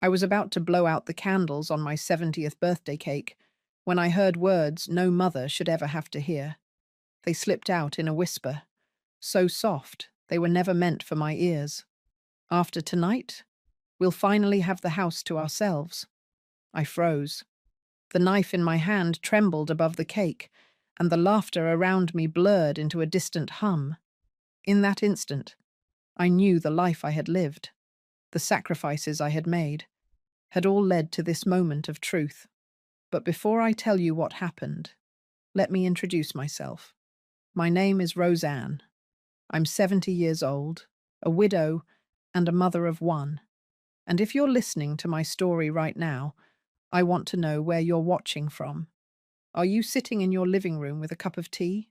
I was about to blow out the candles on my 70th birthday cake when I heard words no mother should ever have to hear. They slipped out in a whisper, so soft they were never meant for my ears. After tonight, we'll finally have the house to ourselves. I froze. The knife in my hand trembled above the cake, and the laughter around me blurred into a distant hum. In that instant, I knew the life I had lived, the sacrifices I had made, had all led to this moment of truth. But before I tell you what happened, let me introduce myself. My name is Roseanne. I'm 70 years old, a widow, and a mother of one. And if you're listening to my story right now, I want to know where you're watching from. Are you sitting in your living room with a cup of tea?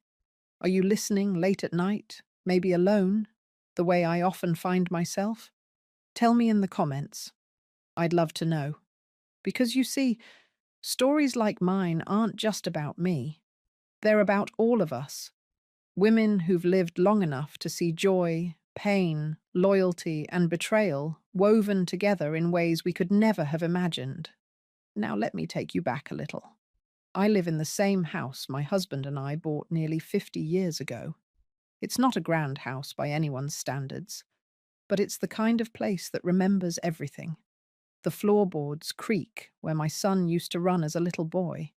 Are you listening late at night, maybe alone, the way I often find myself? Tell me in the comments. I'd love to know. Because you see, stories like mine aren't just about me. They're about all of us. Women who've lived long enough to see joy, pain, loyalty, and betrayal woven together in ways we could never have imagined. Now let me take you back a little. I live in the same house my husband and I bought nearly 50 years ago. It's not a grand house by anyone's standards, but it's the kind of place that remembers everything. The floorboards creak where my son used to run as a little boy.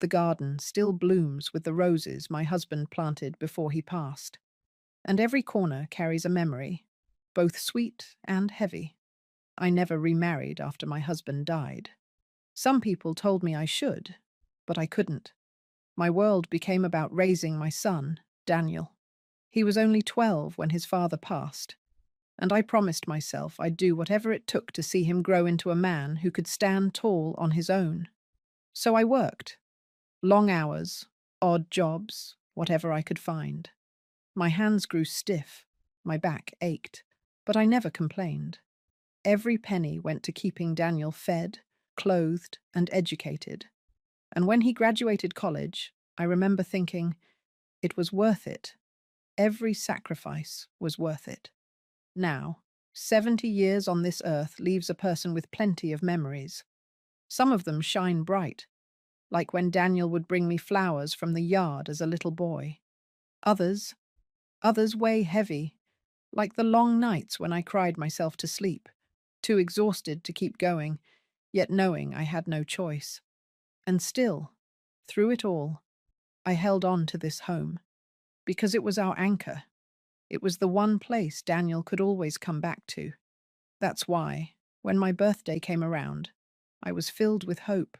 The garden still blooms with the roses my husband planted before he passed. And every corner carries a memory, both sweet and heavy. I never remarried after my husband died. Some people told me I should, but I couldn't. My world became about raising my son, Daniel. He was only 12 when his father passed, and I promised myself I'd do whatever it took to see him grow into a man who could stand tall on his own. So I worked. Long hours, odd jobs, whatever I could find. My hands grew stiff, my back ached, but I never complained. Every penny went to keeping Daniel fed, clothed, and educated. And when he graduated college, I remember thinking, it was worth it. Every sacrifice was worth it. Now, 70 years on this earth leaves a person with plenty of memories. Some of them shine bright, like when Daniel would bring me flowers from the yard as a little boy. Others, others weigh heavy, like the long nights when I cried myself to sleep, too exhausted to keep going, yet knowing I had no choice. And still, through it all, I held on to this home, because it was our anchor. It was the one place Daniel could always come back to. That's why, when my birthday came around, I was filled with hope.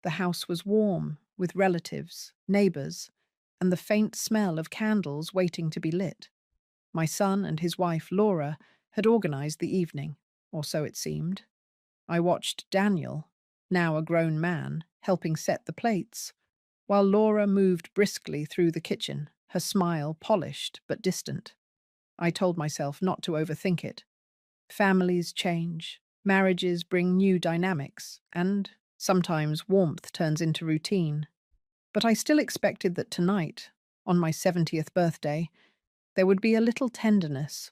The house was warm, with relatives, neighbors, and the faint smell of candles waiting to be lit. My son and his wife, Laura, had organized the evening, or so it seemed. I watched Daniel, now a grown man, helping set the plates, while Laura moved briskly through the kitchen, her smile polished but distant. I told myself not to overthink it. Families change, marriages bring new dynamics, and sometimes warmth turns into routine. But I still expected that tonight, on my 70th birthday, there would be a little tenderness,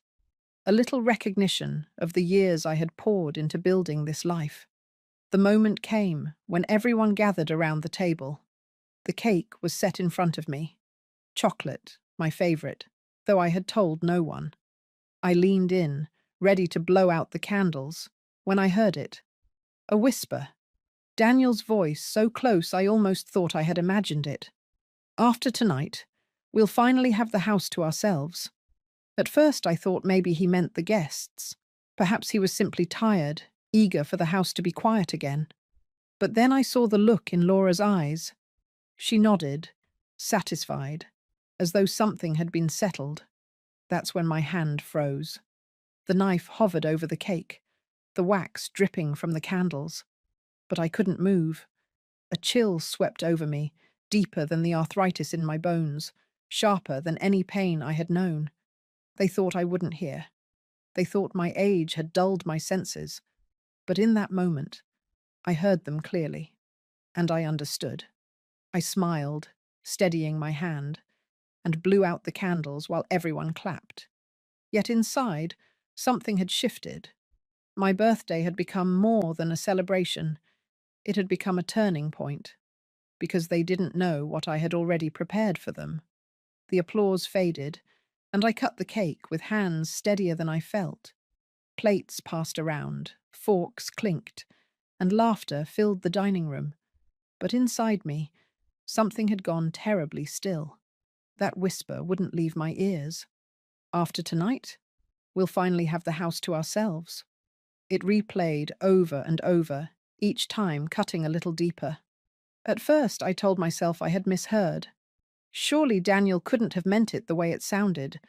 a little recognition of the years I had poured into building this life. The moment came when everyone gathered around the table. The cake was set in front of me. Chocolate, my favorite, though I had told no one. I leaned in, ready to blow out the candles, when I heard it. A whisper. Daniel's voice so close I almost thought I had imagined it. After tonight, we'll finally have the house to ourselves. At first I thought maybe he meant the guests. Perhaps he was simply tired, eager for the house to be quiet again. But then I saw the look in Laura's eyes. She nodded, satisfied, as though something had been settled. That's when my hand froze. The knife hovered over the cake, the wax dripping from the candles. But I couldn't move. A chill swept over me, deeper than the arthritis in my bones, sharper than any pain I had known. They thought I wouldn't hear. They thought my age had dulled my senses. But in that moment, I heard them clearly, and I understood. I smiled, steadying my hand, and blew out the candles while everyone clapped. Yet inside, something had shifted. My birthday had become more than a celebration. It had become a turning point, because they didn't know what I had already prepared for them. The applause faded, and I cut the cake with hands steadier than I felt. Plates passed around, forks clinked, and laughter filled the dining room. But inside me, something had gone terribly still. That whisper wouldn't leave my ears. After tonight, we'll finally have the house to ourselves. It replayed over and over, each time cutting a little deeper. At first, I told myself I had misheard. Surely Daniel couldn't have meant it the way it sounded.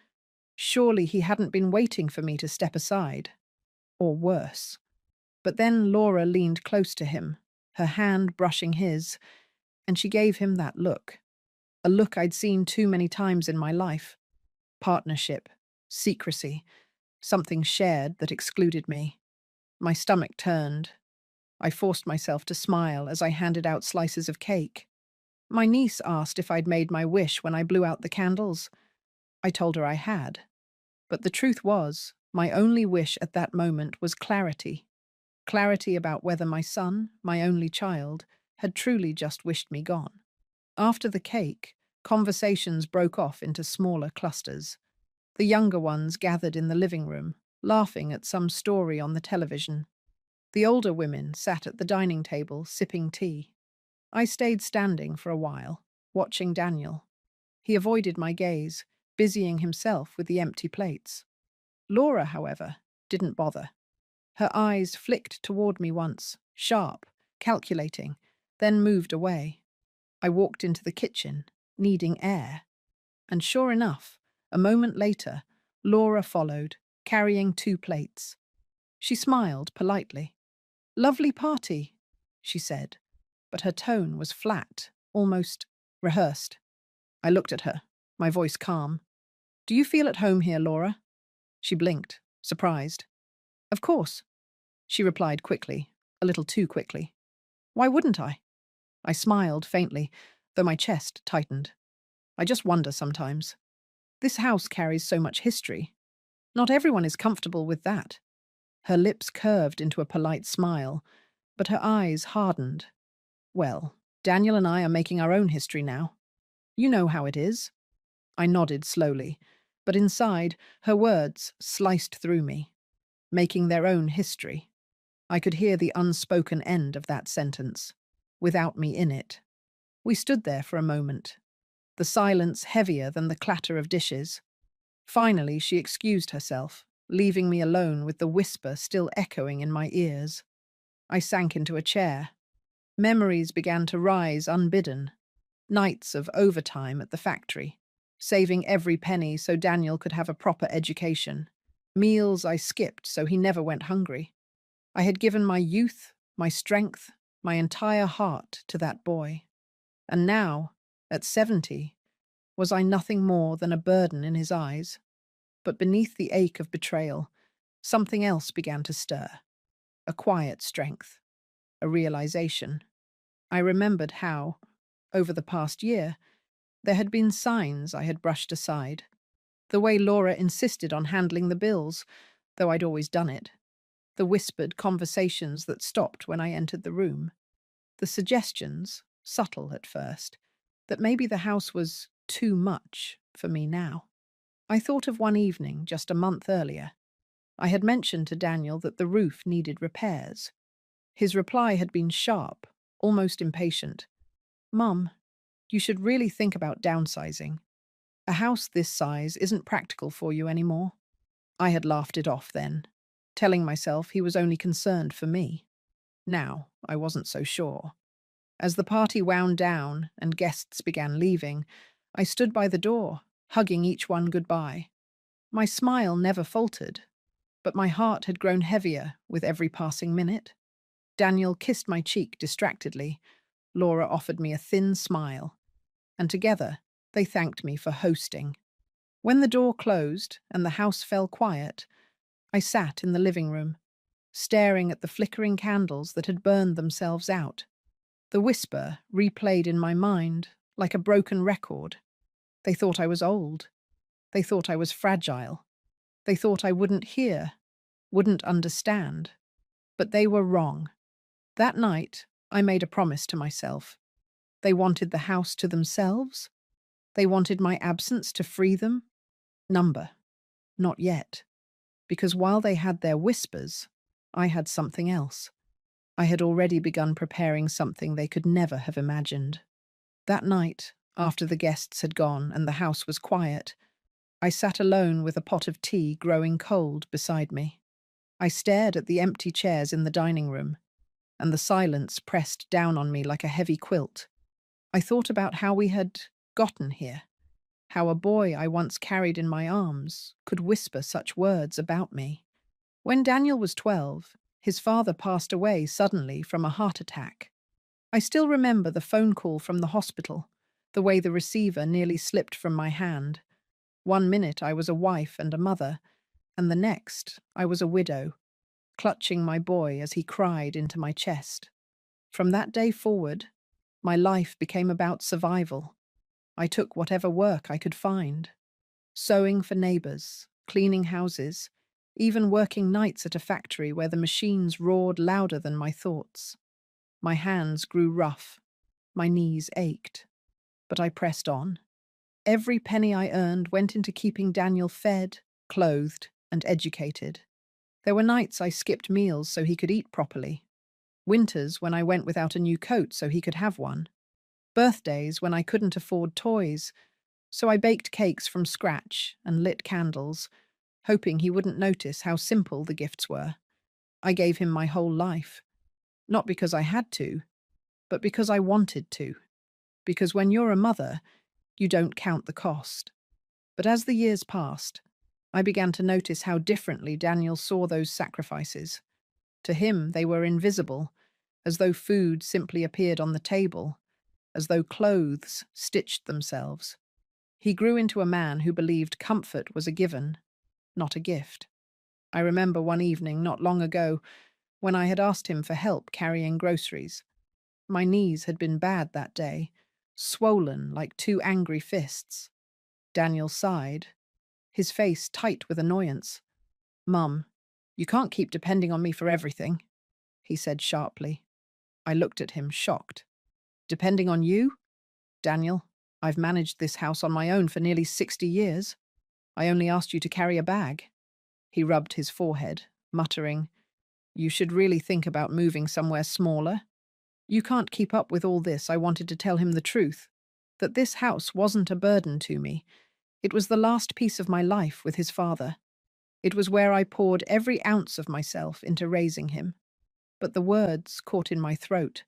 Surely he hadn't been waiting for me to step aside. Or worse. But then Laura leaned close to him, her hand brushing his, and she gave him that look. A look I'd seen too many times in my life. Partnership, secrecy, something shared that excluded me. My stomach turned. I forced myself to smile as I handed out slices of cake. My niece asked if I'd made my wish when I blew out the candles. I told her I had. But the truth was, my only wish at that moment was clarity. Clarity about whether my son, my only child, had truly just wished me gone. After the cake, conversations broke off into smaller clusters. The younger ones gathered in the living room, laughing at some story on the television. The older women sat at the dining table, sipping tea. I stayed standing for a while, watching Daniel. He avoided my gaze, busying himself with the empty plates. Laura, however, didn't bother. Her eyes flicked toward me once, sharp, calculating, then moved away. I walked into the kitchen, needing air. And sure enough, a moment later, Laura followed, carrying 2 plates. She smiled politely. "Lovely party," she said, but her tone was flat, almost rehearsed. I looked at her, my voice calm. "Do you feel at home here, Laura?" She blinked, surprised. "Of course," she replied quickly, a little too quickly. "Why wouldn't I?" I smiled faintly, though my chest tightened. "I just wonder sometimes. This house carries so much history. Not everyone is comfortable with that." Her lips curved into a polite smile, but her eyes hardened. "Well, Daniel and I are making our own history now. You know how it is." I nodded slowly, but inside, her words sliced through me. Making their own history. I could hear the unspoken end of that sentence, without me in it. We stood there for a moment, the silence heavier than the clatter of dishes. Finally, she excused herself, leaving me alone with the whisper still echoing in my ears. I sank into a chair. Memories began to rise unbidden. Nights of overtime at the factory, saving every penny so Daniel could have a proper education. Meals I skipped so he never went hungry. I had given my youth, my strength, my entire heart to that boy. And now, at 70, was I nothing more than a burden in his eyes? But beneath the ache of betrayal, something else began to stir. A quiet strength. A realization. I remembered how, over the past year, there had been signs I had brushed aside. The way Laura insisted on handling the bills, though I'd always done it. The whispered conversations that stopped when I entered the room. The suggestions, subtle at first, that maybe the house was too much for me now. I thought of one evening just a month earlier. I had mentioned to Daniel that the roof needed repairs. His reply had been sharp, almost impatient. "Mum, you should really think about downsizing. A house this size isn't practical for you anymore." I had laughed it off then, telling myself he was only concerned for me. Now, I wasn't so sure. As the party wound down and guests began leaving, I stood by the door, hugging each one goodbye. My smile never faltered, but my heart had grown heavier with every passing minute. Daniel kissed my cheek distractedly. Laura offered me a thin smile, and together they thanked me for hosting. When the door closed and the house fell quiet, I sat in the living room, staring at the flickering candles that had burned themselves out. The whisper replayed in my mind like a broken record. They thought I was old. They thought I was fragile. They thought I wouldn't hear, wouldn't understand. But they were wrong. That night, I made a promise to myself. They wanted the house to themselves. They wanted my absence to free them. Number. Not yet. Because while they had their whispers, I had something else. I had already begun preparing something they could never have imagined. That night, after the guests had gone and the house was quiet, I sat alone with a pot of tea growing cold beside me. I stared at the empty chairs in the dining room, and the silence pressed down on me like a heavy quilt. I thought about how we had gotten here, how a boy I once carried in my arms could whisper such words about me. When Daniel was 12, his father passed away suddenly from a heart attack. I still remember the phone call from the hospital, the way the receiver nearly slipped from my hand. One minute I was a wife and a mother, and the next I was a widow, clutching my boy as he cried into my chest. From that day forward, my life became about survival. I took whatever work I could find, sewing for neighbors, cleaning houses, even working nights at a factory where the machines roared louder than my thoughts. My hands grew rough, my knees ached, but I pressed on. Every penny I earned went into keeping Daniel fed, clothed, and educated. There were nights I skipped meals so he could eat properly, winters when I went without a new coat so he could have one, birthdays when I couldn't afford toys, so I baked cakes from scratch and lit candles, hoping he wouldn't notice how simple the gifts were. I gave him my whole life, not because I had to, but because I wanted to. Because when you're a mother, you don't count the cost. But as the years passed, I began to notice how differently Daniel saw those sacrifices. To him, they were invisible, as though food simply appeared on the table, as though clothes stitched themselves. He grew into a man who believed comfort was a given, not a gift. I remember one evening not long ago when I had asked him for help carrying groceries. My knees had been bad that day, swollen like two angry fists. Daniel sighed, his face tight with annoyance. "Mum, you can't keep depending on me for everything," he said sharply. I looked at him, shocked. "Depending on you? Daniel, I've managed this house on my own for nearly 60 years. I only asked you to carry a bag." He rubbed his forehead, muttering, "You should really think about moving somewhere smaller. You can't keep up with all this." I wanted to tell him the truth, that this house wasn't a burden to me. It was the last piece of my life with his father. It was where I poured every ounce of myself into raising him. But the words caught in my throat,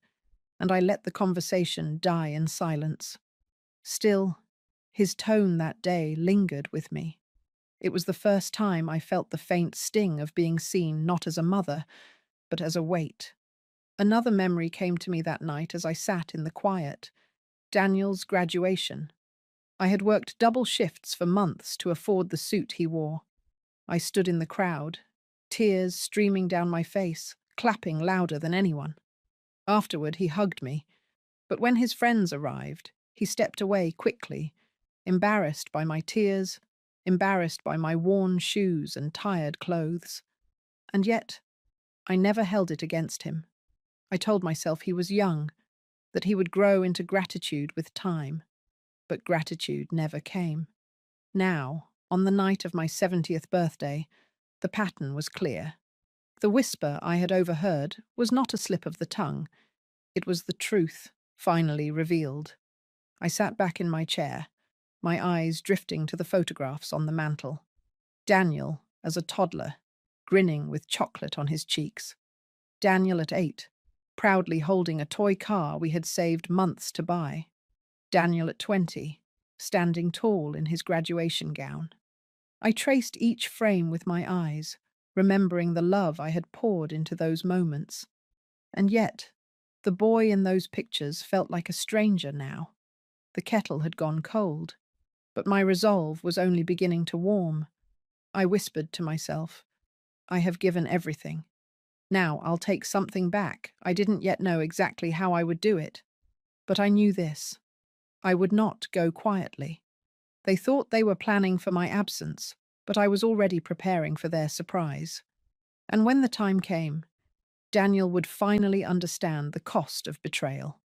and I let the conversation die in silence. Still, his tone that day lingered with me. It was the first time I felt the faint sting of being seen not as a mother, but as a weight. Another memory came to me that night as I sat in the quiet. Daniel's graduation. I had worked double shifts for months to afford the suit he wore. I stood in the crowd, tears streaming down my face, clapping louder than anyone. Afterward, he hugged me, but when his friends arrived, he stepped away quickly, embarrassed by my tears, embarrassed by my worn shoes and tired clothes. And yet, I never held it against him. I told myself he was young, that he would grow into gratitude with time. But gratitude never came. Now, on the night of my 70th birthday, the pattern was clear. The whisper I had overheard was not a slip of the tongue. It was the truth, finally revealed. I sat back in my chair, my eyes drifting to the photographs on the mantel. Daniel, as a toddler, grinning with chocolate on his cheeks. Daniel at 8, proudly holding a toy car we had saved months to buy. Daniel at 20, standing tall in his graduation gown. I traced each frame with my eyes, remembering the love I had poured into those moments. And yet, the boy in those pictures felt like a stranger now. The kettle had gone cold, but my resolve was only beginning to warm. I whispered to myself, "I have given everything. Now I'll take something back." I didn't yet know exactly how I would do it, but I knew this. I would not go quietly. They thought they were planning for my absence, but I was already preparing for their surprise. And when the time came, Daniel would finally understand the cost of betrayal.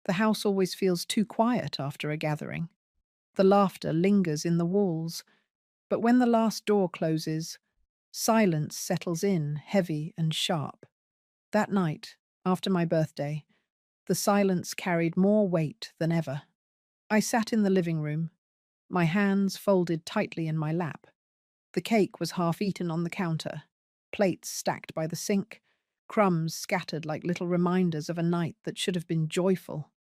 The house always feels too quiet after a gathering. The laughter lingers in the walls, but when the last door closes, silence settles in, heavy and sharp. That night, after my birthday, the silence carried more weight than ever. I sat in the living room, my hands folded tightly in my lap. The cake was half eaten on the counter, plates stacked by the sink, crumbs scattered like little reminders of a night that should have been joyful.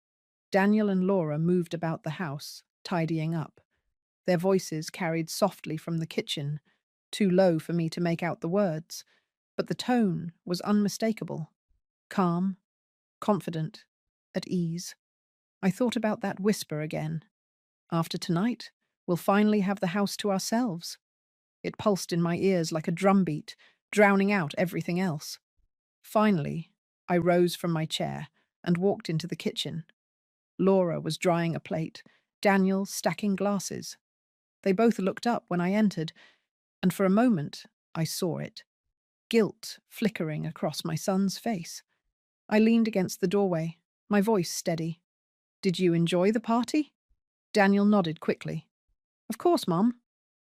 Daniel and Laura moved about the house, tidying up. Their voices carried softly from the kitchen, too low for me to make out the words, but the tone was unmistakable. Calm, confident, at ease. I thought about that whisper again. After tonight, we'll finally have the house to ourselves. It pulsed in my ears like a drumbeat, drowning out everything else. Finally, I rose from my chair and walked into the kitchen. Laura was drying a plate, Daniel stacking glasses. They both looked up when I entered, and for a moment I saw it. Guilt flickering across my son's face. I leaned against the doorway, my voice steady. "Did you enjoy the party?" Daniel nodded quickly. "Of course, Mom.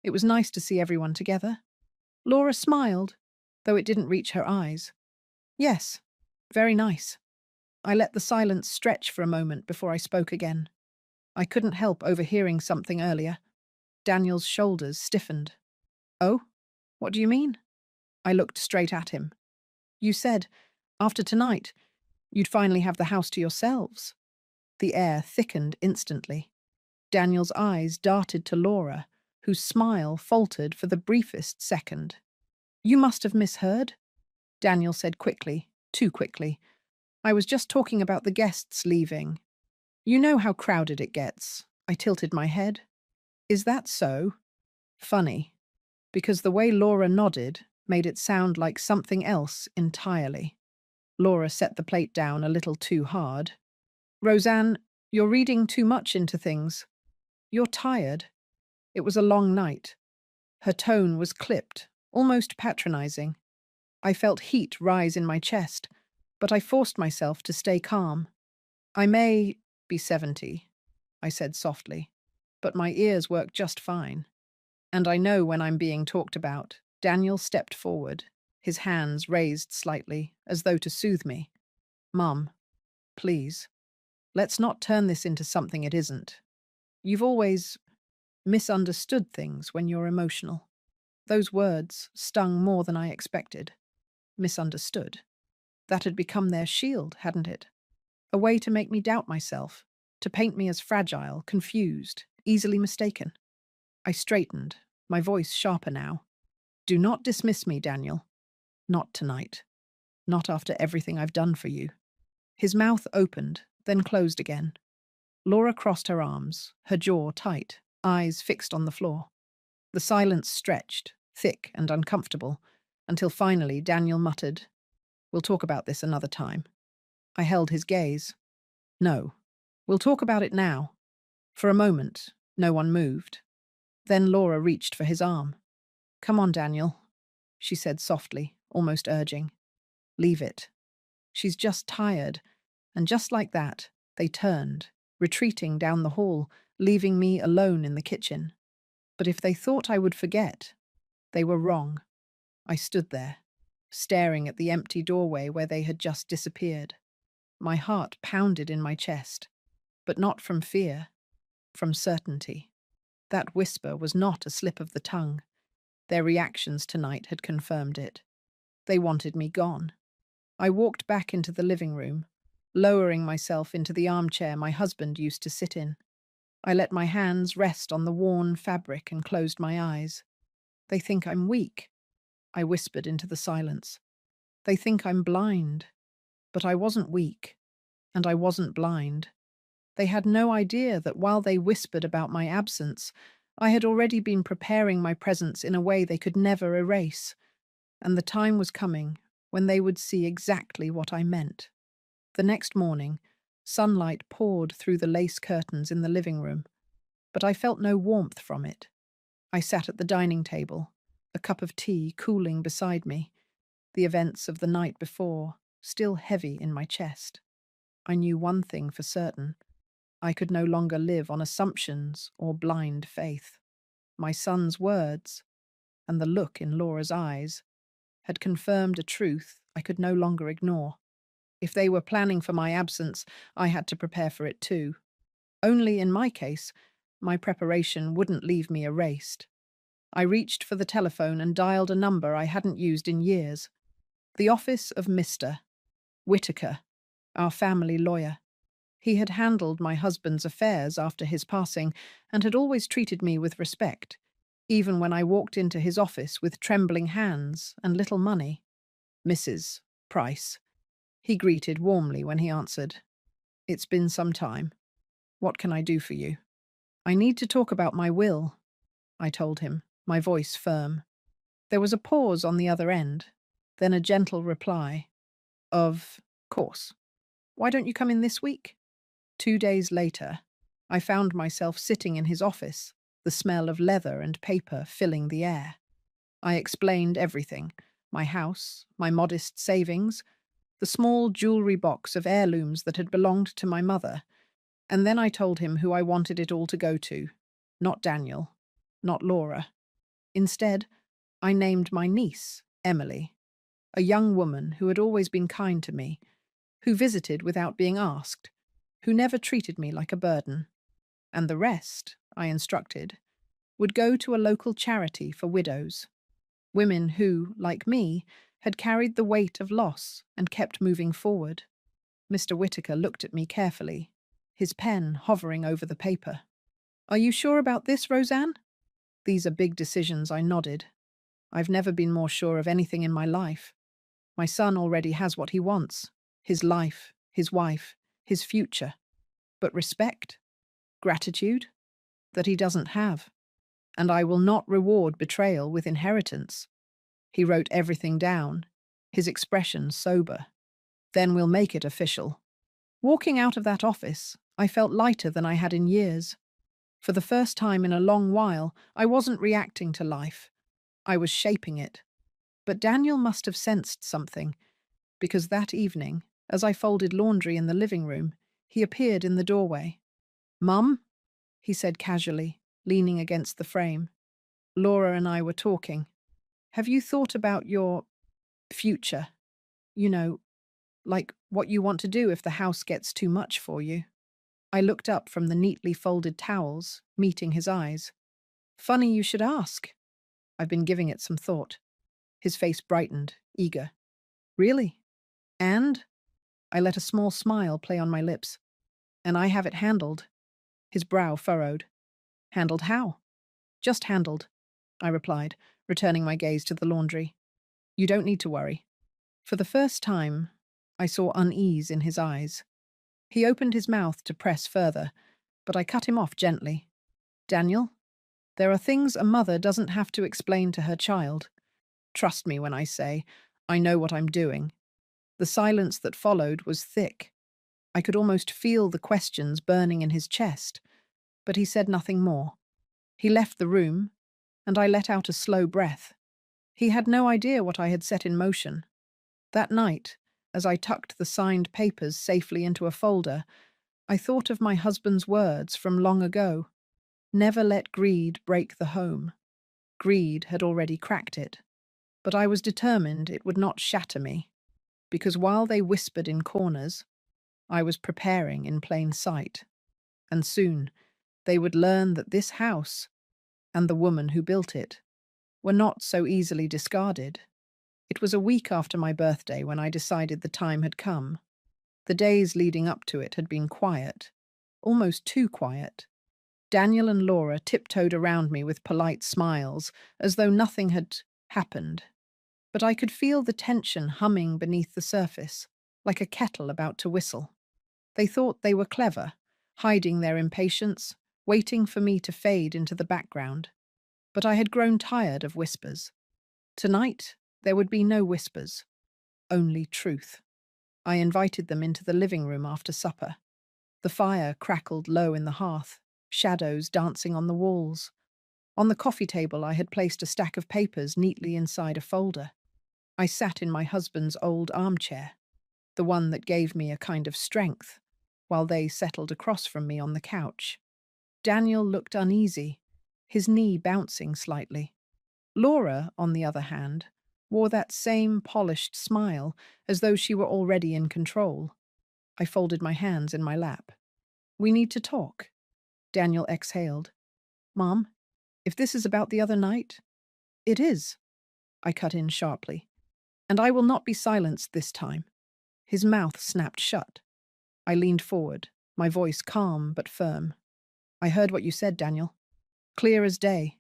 It was nice to see everyone together." Laura smiled, though it didn't reach her eyes. "Yes, very nice." I let the silence stretch for a moment before I spoke again. I couldn't help overhearing something earlier. Daniel's shoulders stiffened. "Oh? What do you mean?" I looked straight at him. "You said, after tonight, you'd finally have the house to yourselves." The air thickened instantly. Daniel's eyes darted to Laura, whose smile faltered for the briefest second. "You must have misheard," Daniel said quickly, too quickly. "I was just talking about the guests leaving. You know how crowded it gets." I tilted my head. "Is that so?" Funny, because the way Laura nodded made it sound like something else entirely. Laura set the plate down a little too hard. "Roseanne, you're reading too much into things. You're tired." It was a long night. Her tone was clipped, almost patronizing. I felt heat rise in my chest, but I forced myself to stay calm. "I may be 70, I said softly, "but my ears work just fine. And I know when I'm being talked about." Daniel stepped forward, his hands raised slightly, as though to soothe me. "Mum, please, let's not turn this into something it isn't. You've always misunderstood things when you're emotional." Those words stung more than I expected. Misunderstood. That had become their shield, hadn't it? A way to make me doubt myself, to paint me as fragile, confused, easily mistaken. I straightened, my voice sharper now. "Do not dismiss me, Daniel. Not tonight. Not after everything I've done for you." His mouth opened, then closed again. Laura crossed her arms, her jaw tight, eyes fixed on the floor. The silence stretched, thick and uncomfortable, until finally Daniel muttered, "We'll talk about this another time." I held his gaze. "No, we'll talk about it now." For a moment, no one moved. Then Laura reached for his arm. "Come on, Daniel," she said softly, almost urging. "Leave it. She's just tired." And just like that, they turned, retreating down the hall, leaving me alone in the kitchen. But if they thought I would forget, they were wrong. I stood there, staring at the empty doorway where they had just disappeared. My heart pounded in my chest, but not from fear, from certainty. That whisper was not a slip of the tongue. Their reactions tonight had confirmed it. They wanted me gone. I walked back into the living room, lowering myself into the armchair my husband used to sit in. I let my hands rest on the worn fabric and closed my eyes. "They think I'm weak," I whispered into the silence. "They think I'm blind." But I wasn't weak, and I wasn't blind. They had no idea that while they whispered about my absence, I had already been preparing my presence in a way they could never erase. And the time was coming when they would see exactly what I meant. The next morning, sunlight poured through the lace curtains in the living room, but I felt no warmth from it. I sat at the dining table, a cup of tea cooling beside me. The events of the night before, still heavy in my chest. I knew one thing for certain. I could no longer live on assumptions or blind faith. My son's words, and the look in Laura's eyes, had confirmed a truth I could no longer ignore. If they were planning for my absence, I had to prepare for it too. Only in my case, my preparation wouldn't leave me erased. I reached for the telephone and dialed a number I hadn't used in years. The office of Mr. Whitaker, our family lawyer. He had handled my husband's affairs after his passing and had always treated me with respect, even when I walked into his office with trembling hands and little money. Mrs. Price, he greeted warmly when he answered. It's been some time. What can I do for you? I need to talk about my will, I told him, my voice firm. There was a pause on the other end, then a gentle reply. Of course. Why don't you come in this week? 2 days later, I found myself sitting in his office, the smell of leather and paper filling the air. I explained everything: my house, my modest savings, the small jewelry box of heirlooms that had belonged to my mother, and then I told him who I wanted it all to go to. Not Daniel, not Laura. Instead, I named my niece, Emily, a young woman who had always been kind to me, who visited without being asked, who never treated me like a burden. And the rest, I instructed, would go to a local charity for widows. Women who, like me, had carried the weight of loss and kept moving forward. Mr. Whitaker looked at me carefully, his pen hovering over the paper. Are you sure about this, Roseanne? These are big decisions, I nodded. I've never been more sure of anything in my life. My son already has what he wants: his life, his wife, his future. But respect, gratitude, that he doesn't have. And I will not reward betrayal with inheritance. He wrote everything down, his expression sober. Then we'll make it official. Walking out of that office, I felt lighter than I had in years. For the first time in a long while, I wasn't reacting to life. I was shaping it. But Daniel must have sensed something, because that evening, as I folded laundry in the living room, he appeared in the doorway. Mum, he said casually, leaning against the frame. Laura and I were talking. Have you thought about your future? You know, like what you want to do if the house gets too much for you. I looked up from the neatly folded towels, meeting his eyes. Funny you should ask. I've been giving it some thought. His face brightened, eager. Really? And? I let a small smile play on my lips. And I have it handled. His brow furrowed. Handled how? Just handled, I replied, returning my gaze to the laundry. You don't need to worry. For the first time, I saw unease in his eyes. He opened his mouth to press further, but I cut him off gently. Daniel, there are things a mother doesn't have to explain to her child. Trust me when I say, I know what I'm doing. The silence that followed was thick. I could almost feel the questions burning in his chest, but he said nothing more. He left the room, and I let out a slow breath. He had no idea what I had set in motion. That night, as I tucked the signed papers safely into a folder, I thought of my husband's words from long ago. Never let greed break the home. Greed had already cracked it, but I was determined it would not shatter me, because while they whispered in corners, I was preparing in plain sight. And soon they would learn that this house, and the woman who built it, were not so easily discarded. It was a week after my birthday when I decided the time had come. The days leading up to it had been quiet, almost too quiet. Daniel and Laura tiptoed around me with polite smiles, as though nothing had happened. But I could feel the tension humming beneath the surface, like a kettle about to whistle. They thought they were clever, hiding their impatience, waiting for me to fade into the background. But I had grown tired of whispers. Tonight, there would be no whispers, only truth. I invited them into the living room after supper. The fire crackled low in the hearth, shadows dancing on the walls. On the coffee table, I had placed a stack of papers neatly inside a folder. I sat in my husband's old armchair. the one that gave me a kind of strength, while they settled across from me on the couch. Daniel looked uneasy, his knee bouncing slightly. Laura, on the other hand, wore that same polished smile, as though she were already in control. I folded my hands in my lap. "We need to talk." Daniel exhaled. "Mom, if this is about the other night—" "It is," I cut in sharply. "And I will not be silenced this time." His mouth snapped shut. I leaned forward, my voice calm but firm. "I heard what you said, Daniel. Clear as day.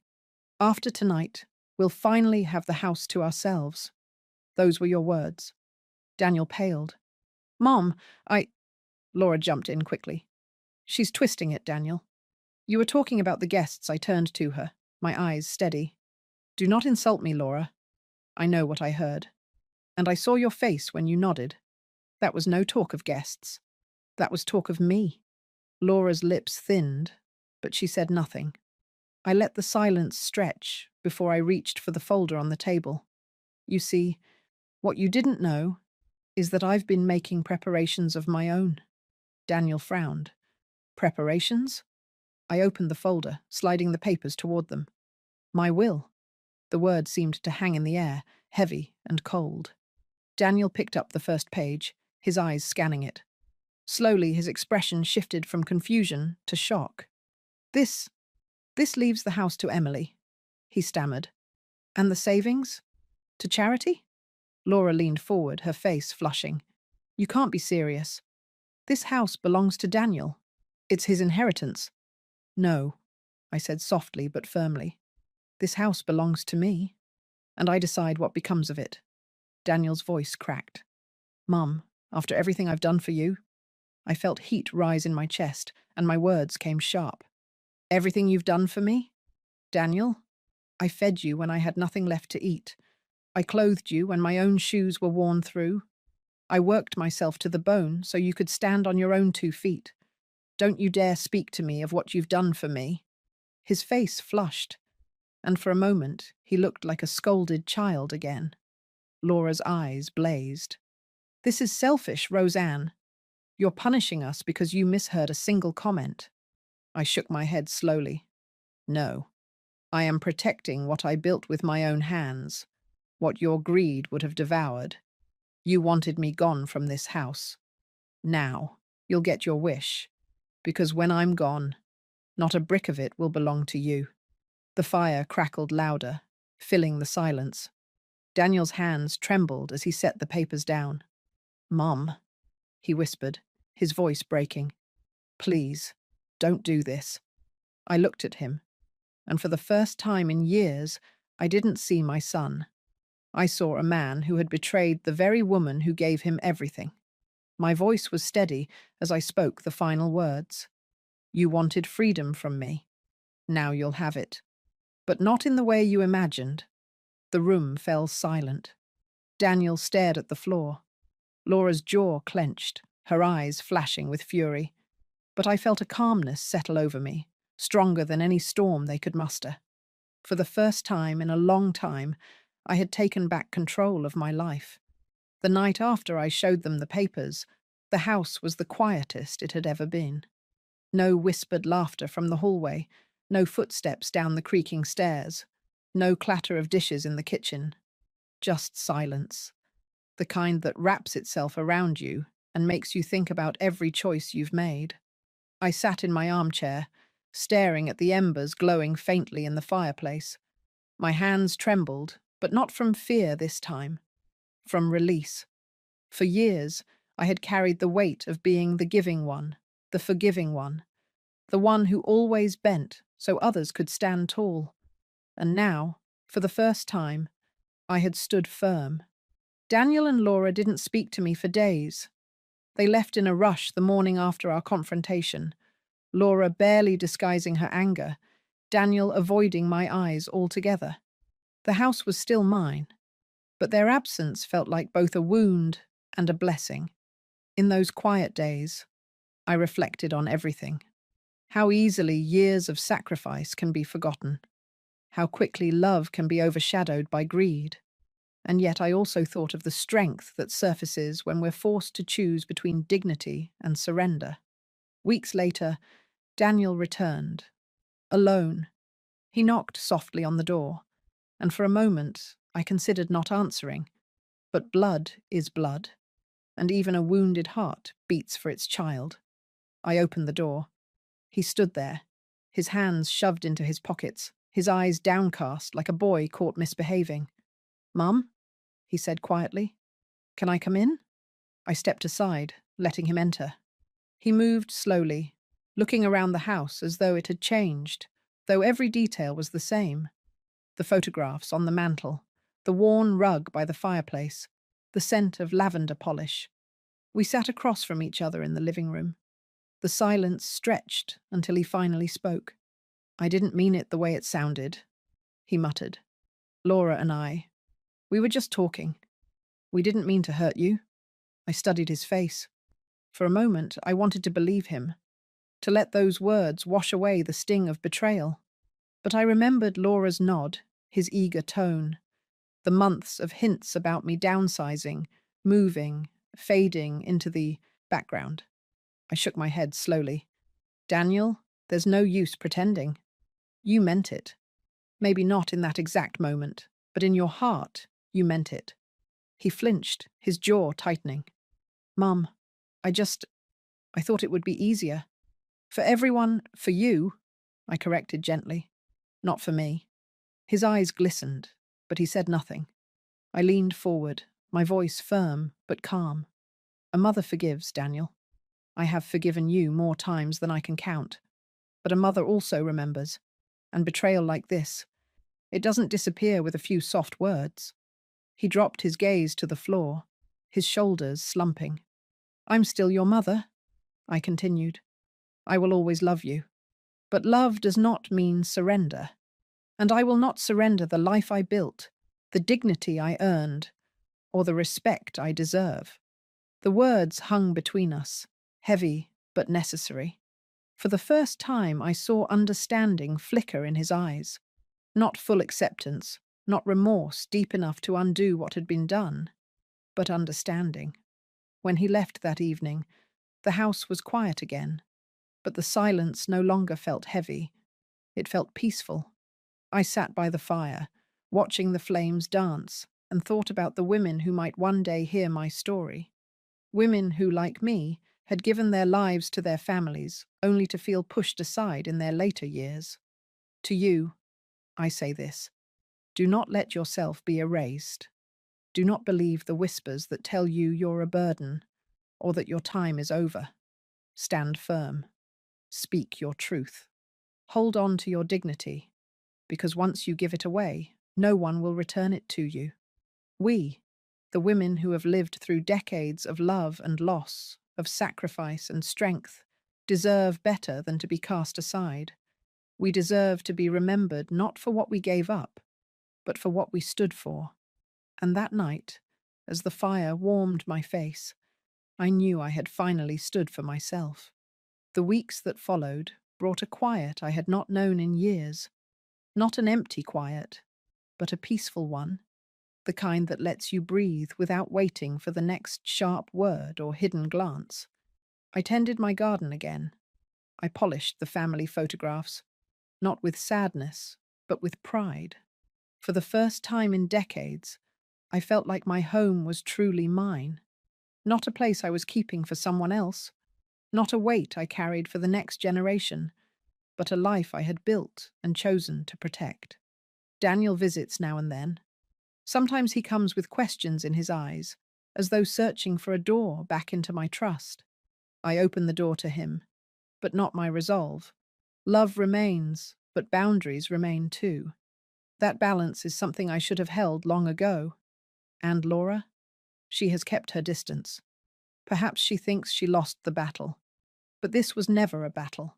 After tonight, we'll finally have the house to ourselves. Those were your words." Daniel paled. "Mom, I—" Laura jumped in quickly. "She's twisting it, Daniel. You were talking about the guests." I turned to her, my eyes steady. "Do not insult me, Laura. I know what I heard. And I saw your face when you nodded. That was no talk of guests. That was talk of me." Laura's lips thinned, but she said nothing. I let the silence stretch before I reached for the folder on the table. "You see, what you didn't know is that I've been making preparations of my own." Daniel frowned. "Preparations?" I opened the folder, sliding the papers toward them. "My will." The word seemed to hang in the air, heavy and cold. Daniel picked up the first page, his eyes scanning it. Slowly, his expression shifted from confusion to shock. This leaves the house to Emily," he stammered. "And the savings? To charity?" Laura leaned forward, her face flushing. "You can't be serious. This house belongs to Daniel. It's his inheritance." "No," I said softly but firmly. "This house belongs to me, and I decide what becomes of it." Daniel's voice cracked. "Mum, after everything I've done for you—" I felt heat rise in my chest, and my words came sharp. "Everything you've done for me? Daniel, I fed you when I had nothing left to eat. I clothed you when my own shoes were worn through. I worked myself to the bone so you could stand on your own 2 feet. Don't you dare speak to me of what you've done for me." His face flushed, and for a moment he looked like a scolded child again. Laura's eyes blazed. "This is selfish, Roseanne. You're punishing us because you misheard a single comment." I shook my head slowly. "No. I am protecting what I built with my own hands, what your greed would have devoured. You wanted me gone from this house. Now, you'll get your wish, because when I'm gone, not a brick of it will belong to you." The fire crackled louder, filling the silence. Daniel's hands trembled as he set the papers down. "Mom," he whispered, his voice breaking. "Please, don't do this." I looked at him, and for the first time in years, I didn't see my son. I saw a man who had betrayed the very woman who gave him everything. My voice was steady as I spoke the final words. "You wanted freedom from me. Now you'll have it. But not in the way you imagined." The room fell silent. Daniel stared at the floor. Laura's jaw clenched, her eyes flashing with fury. But I felt a calmness settle over me, stronger than any storm they could muster. For the first time in a long time, I had taken back control of my life. The night after I showed them the papers, the house was the quietest it had ever been. No whispered laughter from the hallway, no footsteps down the creaking stairs, no clatter of dishes in the kitchen. Just silence, the kind that wraps itself around you and makes you think about every choice you've made. I sat in my armchair, staring at the embers glowing faintly in the fireplace. My hands trembled, but not from fear this time, from release. For years, I had carried the weight of being the giving one, the forgiving one, the one who always bent so others could stand tall. And now, for the first time, I had stood firm. Daniel and Laura didn't speak to me for days. They left in a rush the morning after our confrontation, Laura barely disguising her anger, Daniel avoiding my eyes altogether. The house was still mine, but their absence felt like both a wound and a blessing. In those quiet days, I reflected on everything. How easily years of sacrifice can be forgotten. How quickly love can be overshadowed by greed. And yet I also thought of the strength that surfaces when we're forced to choose between dignity and surrender. Weeks later, Daniel returned, alone. He knocked softly on the door, and for a moment I considered not answering. But blood is blood, and even a wounded heart beats for its child. I opened the door. He stood there, his hands shoved into his pockets, his eyes downcast like a boy caught misbehaving. "Mum?" he said quietly. "Can I come in?" I stepped aside, letting him enter. He moved slowly, looking around the house as though it had changed, though every detail was the same. The photographs on the mantel, the worn rug by the fireplace, the scent of lavender polish. We sat across from each other in the living room. The silence stretched until he finally spoke. "I didn't mean it the way it sounded," he muttered. "Laura and I, we were just talking. We didn't mean to hurt you." I studied his face. For a moment, I wanted to believe him, to let those words wash away the sting of betrayal. But I remembered Laura's nod, his eager tone, the months of hints about me downsizing, moving, fading into the background. I shook my head slowly. "Daniel, there's no use pretending. You meant it. Maybe not in that exact moment, but in your heart, you meant it." He flinched, his jaw tightening. "Mum, I thought it would be easier. For everyone, for you," I corrected gently. "Not for me." His eyes glistened, but he said nothing. I leaned forward, my voice firm but calm. "A mother forgives, Daniel. I have forgiven you more times than I can count. But a mother also remembers. And betrayal like this, it doesn't disappear with a few soft words." He dropped his gaze to the floor, his shoulders slumping. "I'm still your mother," I continued. "I will always love you. But love does not mean surrender. And I will not surrender the life I built, the dignity I earned, or the respect I deserve." The words hung between us, heavy but necessary. For the first time, I saw understanding flicker in his eyes. Not full acceptance, not remorse deep enough to undo what had been done, but understanding. When he left that evening, the house was quiet again, but the silence no longer felt heavy. It felt peaceful. I sat by the fire, watching the flames dance, and thought about the women who might one day hear my story. Women who, like me, had given their lives to their families only to feel pushed aside in their later years. To you, I say this: do not let yourself be erased. Do not believe the whispers that tell you you're a burden or that your time is over. Stand firm. Speak your truth. Hold on to your dignity, because once you give it away, no one will return it to you. We, the women who have lived through decades of love and loss, of sacrifice and strength, deserve better than to be cast aside. We deserve to be remembered not for what we gave up, but for what we stood for. And that night, as the fire warmed my face, I knew I had finally stood for myself. The weeks that followed brought a quiet I had not known in years. Not an empty quiet, but a peaceful one, the kind that lets you breathe without waiting for the next sharp word or hidden glance. I tended my garden again. I polished the family photographs, not with sadness, but with pride. For the first time in decades, I felt like my home was truly mine, not a place I was keeping for someone else, not a weight I carried for the next generation, but a life I had built and chosen to protect. Daniel visits now and then. Sometimes he comes with questions in his eyes, as though searching for a door back into my trust. I open the door to him, but not my resolve. Love remains, but boundaries remain too. That balance is something I should have held long ago. And Laura? She has kept her distance. Perhaps she thinks she lost the battle. But this was never a battle.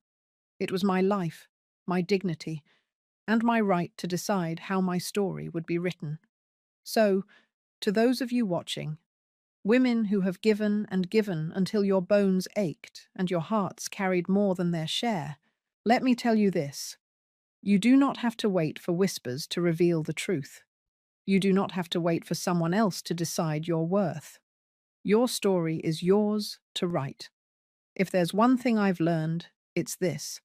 It was my life, my dignity, and my right to decide how my story would be written. So, to those of you watching, women who have given and given until your bones ached and your hearts carried more than their share, let me tell you this: you do not have to wait for whispers to reveal the truth. You do not have to wait for someone else to decide your worth. Your story is yours to write. If there's one thing I've learned, it's this: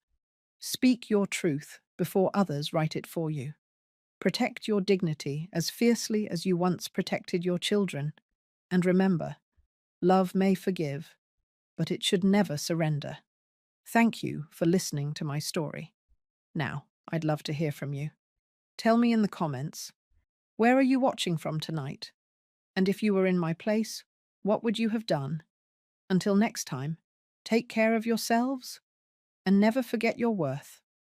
speak your truth before others write it for you. Protect your dignity as fiercely as you once protected your children. And remember, love may forgive, but it should never surrender. Thank you for listening to my story. Now, I'd love to hear from you. Tell me in the comments, where are you watching from tonight? And if you were in my place, what would you have done? Until next time, take care of yourselves and never forget your worth.